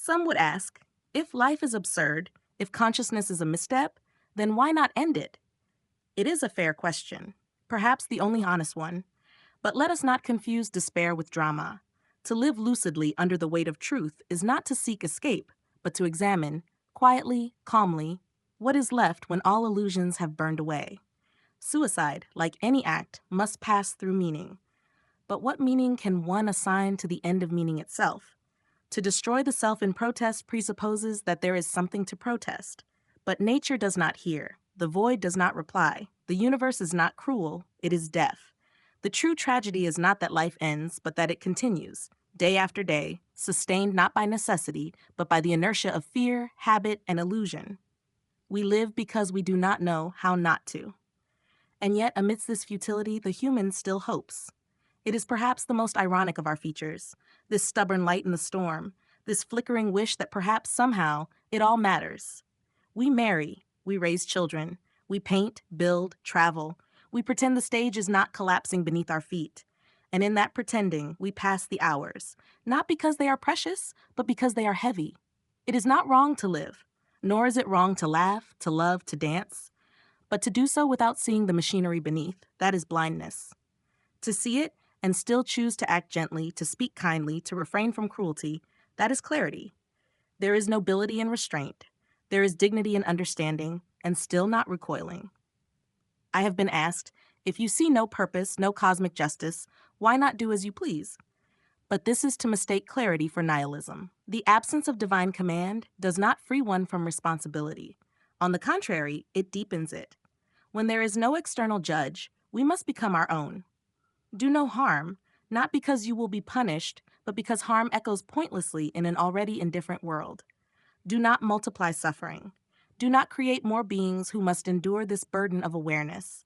Some would ask, if life is absurd, if consciousness is a misstep, then why not end it? It is a fair question, perhaps the only honest one. But let us not confuse despair with drama. To live lucidly under the weight of truth is not to seek escape, but to examine, quietly, calmly, what is left when all illusions have burned away. Suicide, like any act, must pass through meaning. But what meaning can one assign to the end of meaning itself? To destroy the self in protest presupposes that there is something to protest. But nature does not hear. The void does not reply. The universe is not cruel. It is deaf. The true tragedy is not that life ends, but that it continues, day after day, sustained not by necessity, but by the inertia of fear, habit, and illusion. We live because we do not know how not to. And yet, amidst this futility, the human still hopes. It is perhaps the most ironic of our features, this stubborn light in the storm, this flickering wish that perhaps somehow it all matters. We marry, we raise children, we paint, build, travel. We pretend the stage is not collapsing beneath our feet. And in that pretending, we pass the hours, not because they are precious, but because they are heavy. It is not wrong to live, nor is it wrong to laugh, to love, to dance. But to do so without seeing the machinery beneath, that is blindness. To see it and still choose to act gently, to speak kindly, to refrain from cruelty, that is clarity. There is nobility in restraint. There is dignity in understanding, and still not recoiling. I have been asked, if you see no purpose, no cosmic justice, why not do as you please? But this is to mistake clarity for nihilism. The absence of divine command does not free one from responsibility. On the contrary, it deepens it. When there is no external judge, we must become our own. Do no harm, not because you will be punished, but because harm echoes pointlessly in an already indifferent world. Do not multiply suffering. Do not create more beings who must endure this burden of awareness.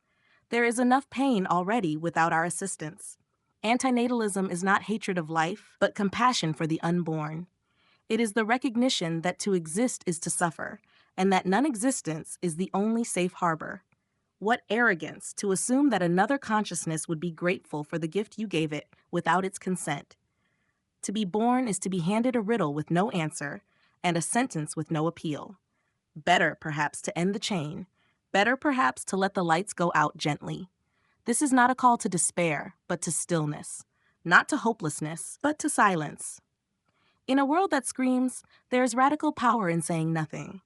There is enough pain already without our assistance. Antinatalism is not hatred of life, but compassion for the unborn. It is the recognition that to exist is to suffer, and that non-existence is the only safe harbor. What arrogance to assume that another consciousness would be grateful for the gift you gave it without its consent. To be born is to be handed a riddle with no answer and a sentence with no appeal. Better, perhaps, to end the chain. Better, perhaps, to let the lights go out gently. This is not a call to despair, but to stillness. Not to hopelessness, but to silence. In a world that screams, there is radical power in saying nothing.